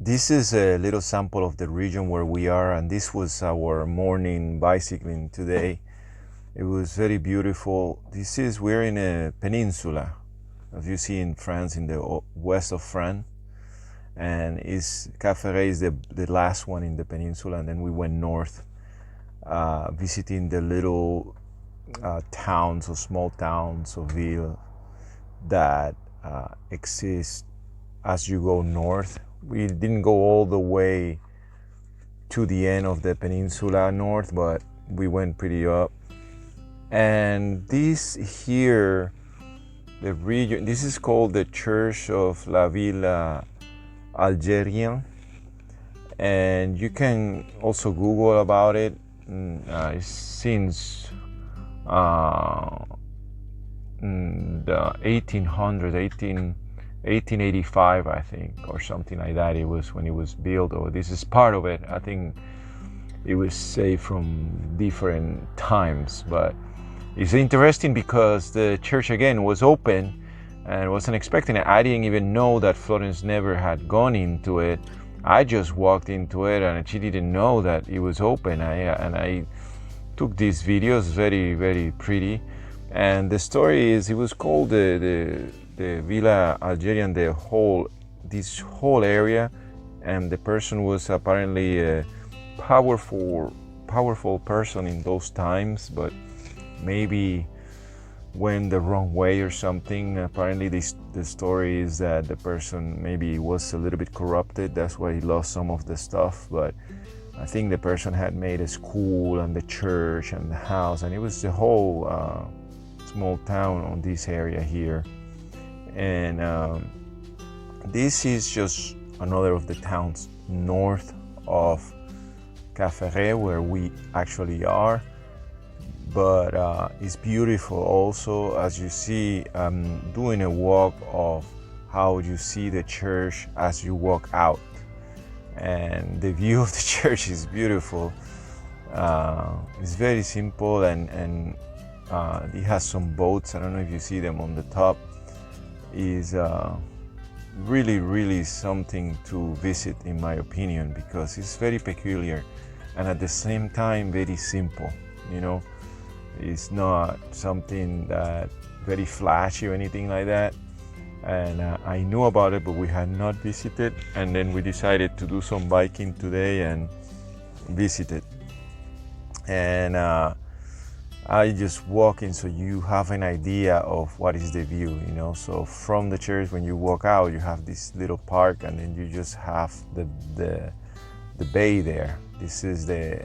This is a little sample of the region where we are, and this was our morning bicycling today. It was very beautiful. We're in a peninsula, as you see in France, in the west of France, and Cap-Ferret is the last one in the peninsula, and then we went north, visiting the little towns or small towns or ville that exist as you go north. We didn't go all the way to the end of the peninsula north, but we went pretty up. And this here, the region, this is called the Church of la Ville Algérien, and you can also Google about it. It's since the 1885, I think, or something like that. It was when it was built, or this is part of it. I think it was saved from different times, but it's interesting because the church again was open and wasn't expecting it. I didn't even know that Florence never had gone into it. I just walked into it and she didn't know that it was open. I took these videos, very, very pretty. And the story is, it was called the Villa Algerian, this whole area, and the person was apparently a powerful person in those times, but maybe went the wrong way or something. Apparently the story is that the person maybe was a little bit corrupted, that's why he lost some of the stuff. But I think the person had made a school and the church and the house, and it was the whole small town on this area here. And this is just another of the towns north of Cap-Ferret, where we actually are. But it's beautiful also. As you see, I'm doing a walk of how you see the church as you walk out, and the view of the church is beautiful. It's very simple, and it has some boats. I don't know if you see them on the top. Is really something to visit, in my opinion, because it's very peculiar and at the same time very simple. It's not something that very flashy or anything like that. And I knew about it, but we had not visited, and then we decided to do some biking today and visit it. And I just walk in so you have an idea of what is the view. So from the church, when you walk out, you have this little park, and then you just have the bay there. This is the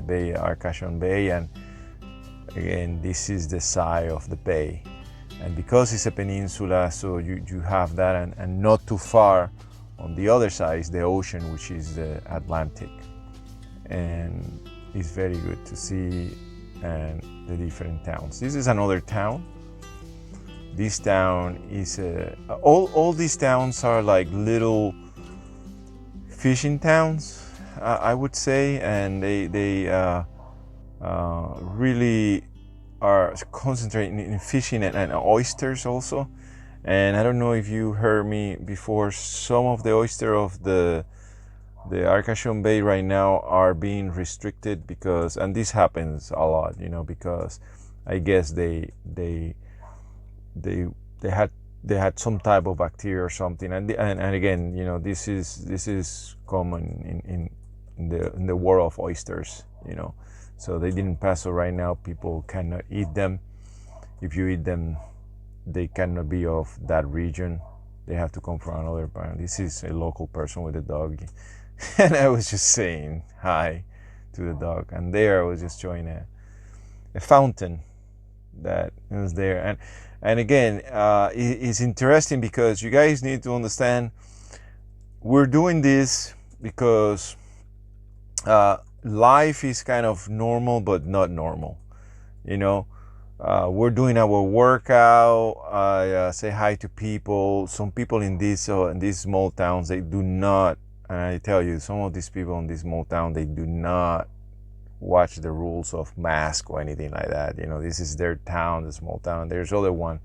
bay, Arcachon Bay, and again, this is the side of the bay. And because it's a peninsula, so you have that, and not too far on the other side is the ocean, which is the Atlantic. And it's very good to see and the different towns. This is another town. This town is all these towns are like little fishing towns, I would say, and they really are concentrating in fishing and oysters also. And I don't know if you heard me before, some of the oyster of the Arcachon Bay right now are being restricted because, and this happens a lot, because I guess they had some type of bacteria or something, and again, this is common in the world of oysters, so they didn't pass. So right now people cannot eat them. If you eat them, they cannot be of that region. They have to come from another part. This is a local person with a dog. And I was just saying hi to the dog, and there I was just showing a fountain that was there. And again, it's interesting because you guys need to understand, we're doing this because life is kind of normal but not normal. We're doing our workout. I say hi to people. Some people in these small towns, they do not. And I tell you, some of these people in this small town, they do not watch the rules of mask or anything like that. This is their town, the small town. There's other one.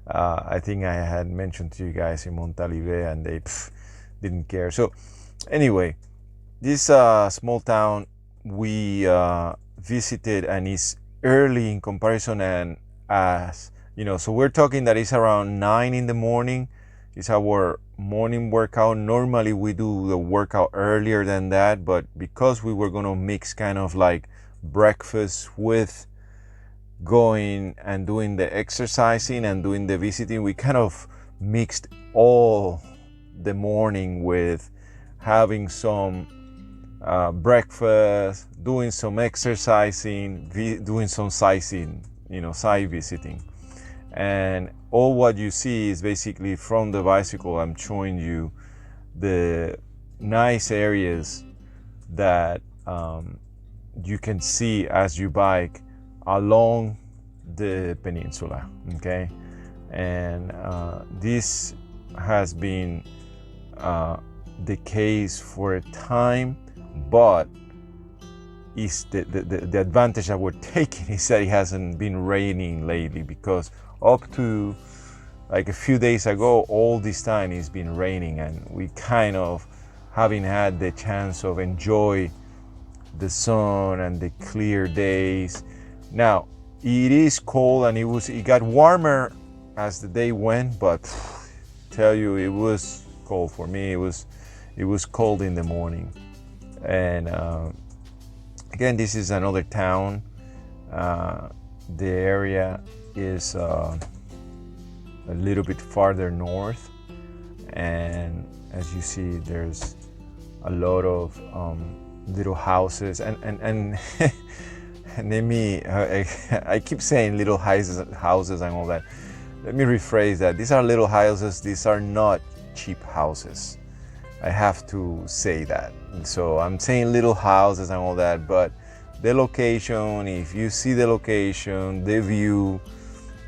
I think I had mentioned to you guys in Montalivet, and didn't care. So anyway, this small town we visited, and it's early in comparison, and as you know, so we're talking that it's around 9 in the morning. It's our morning workout. Normally we do the workout earlier than that, but because we were going to mix kind of like breakfast with going and doing the exercising and doing the visiting, we kind of mixed all the morning with having some breakfast, doing some exercising, doing some sightseeing, site visiting. And all what you see is basically from the bicycle. I'm showing you the nice areas that you can see as you bike along the peninsula, okay? And this has been the case for a time, but is the advantage that we're taking is that it hasn't been raining lately, because up to like a few days ago, all this time it's been raining, and we kind of haven't had the chance of enjoy the sun and the clear days. Now it is cold, and it got warmer as the day went, but tell you, it was cold for me. It was cold in the morning. And again, this is another town. The area is a little bit farther north, and as you see, there's a lot of little houses, and and let me I keep saying little houses and all that. Let me rephrase that. These are little houses. These are not cheap houses. I have to say that. So I'm saying little houses and all that, but the location, if you see the location, the view,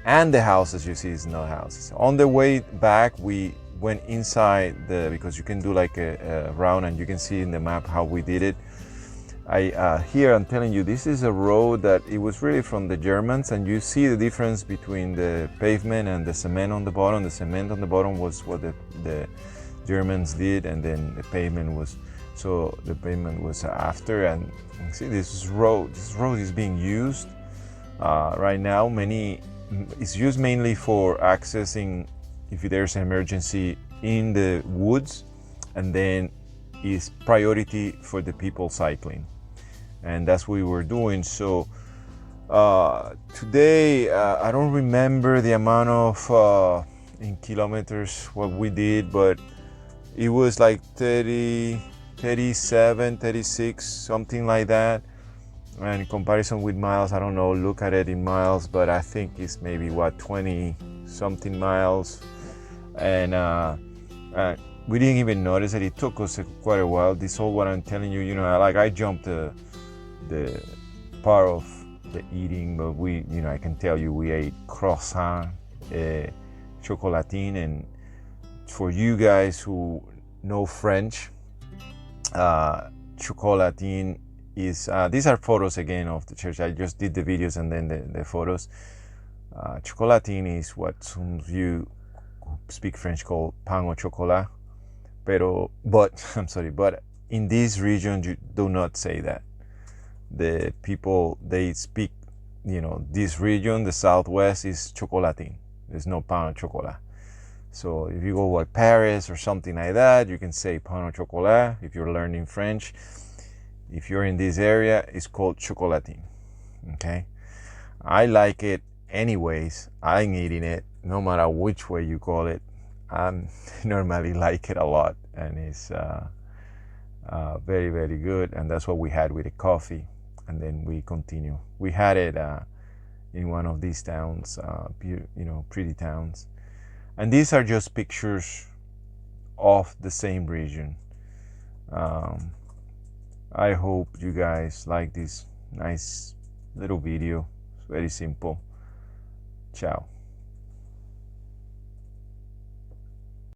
and the houses you see is not houses. On the way back, we went inside because you can do like a round, and you can see in the map how we did it. Here I'm telling you, this is a road that it was really from the Germans, and you see the difference between the pavement and the cement on the bottom. The cement on the bottom was what the Germans did, and then the pavement was after. And see, this road is being used right now. It's used mainly for accessing if there's an emergency in the woods, and then is priority for the people cycling, and that's what we were doing. So today I don't remember the amount of in kilometers what we did, but it was like 30, 37, 36, something like that. And in comparison with miles, I don't know, look at it in miles, but I think it's maybe 20 something miles. And we didn't even notice it. It took us quite a while. This all what I'm telling you, I jumped the part of the eating, but I can tell you we ate croissant, chocolatine, and for you guys who know French, chocolatine is, these are photos again of the church. I just did the videos and then the photos. Chocolatine is what some of you who speak French call pain au chocolat. But in this region you do not say that. The people, they speak, this region, the southwest, is chocolatine. There's no pain au chocolat. So if you go to Paris or something like that, you can say pain au chocolat if you're learning French. If you're in this area, it's called chocolatine. Okay, I like it anyways. I'm eating it no matter which way you call it. I normally like it a lot, and it's very, very good. And that's what we had with the coffee, and then we continue. We had it in one of these towns, pretty towns. And these are just pictures of the same region. I hope you guys like this nice little video. It's very simple. Ciao.